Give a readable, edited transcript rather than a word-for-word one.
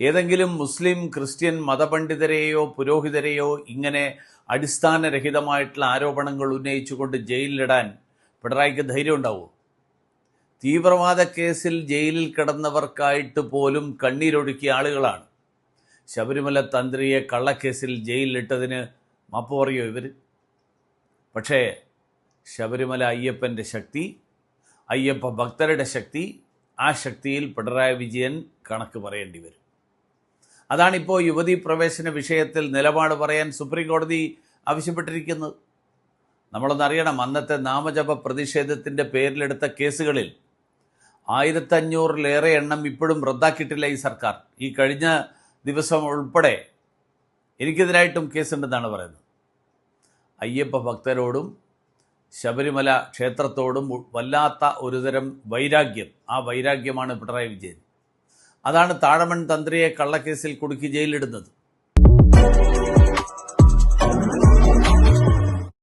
ഏതെങ്കിലും Muslim Christian മതപണ്ഡിതരെയോ പുരോഹിതരെയോ ഇങ്ങനെ അടിസ്ഥാനരഹിതമായിട്ടുള്ള ആരോപണങ്ങൾ ഉന്നയിച്ചുകൊണ്ട് ജയിലിലിടാൻ പിണറായിക്ക് ധൈര്യം ഉണ്ടാവുമോ? തീവ്രവാദ കേസിൽ ജയിലിൽ കിടന്നവർക്കായിട്ട് പോലും കണ്ണീരൊഴുക്കിയ ആളുകളാണ്. ശബരിമല തന്ത്രിയെ കള്ളക്കേസിൽ ജയിലിലിട്ടതിന് മാപ്പ് പറയോ ഇവർ? പക്ഷേ ശബരിമല അയ്യപ്പൻ്റെ ശക്തി, അയ്യപ്പ ഭക്തരുടെ ശക്തി, ആ ശക്തിയിൽ പിണറായി വിജയൻ കണക്ക് പറയേണ്ടി വരും. അതാണിപ്പോൾ യുവതീ പ്രവേശന വിഷയത്തിൽ നിലപാട് പറയാൻ സുപ്രീം കോടതി ആവശ്യപ്പെട്ടിരിക്കുന്നത്. നമ്മളൊന്നറിയണം, അന്നത്തെ നാമജപ പ്രതിഷേധത്തിൻ്റെ പേരിലെടുത്ത കേസുകളിൽ 1500-ലേറെ എണ്ണം ഇപ്പോഴും റദ്ദാക്കിയിട്ടില്ല ഈ സർക്കാർ. ഈ കഴിഞ്ഞ ദിവസം ഉൾപ്പെടെ എനിക്കെതിരായിട്ടും കേസുണ്ടെന്നാണ് പറയുന്നത്. അയ്യപ്പ ഭക്തരോടും ശബരിമല ക്ഷേത്രത്തോടും വല്ലാത്ത ഒരുതരം വൈരാഗ്യം, ആ വൈരാഗ്യമാണ് പിണറായി വിജയൻ. അതാണ് താഴമൺ തന്ത്രിയെ കള്ളക്കേസിൽ കുടുക്കി ജയിലിടുന്നത്.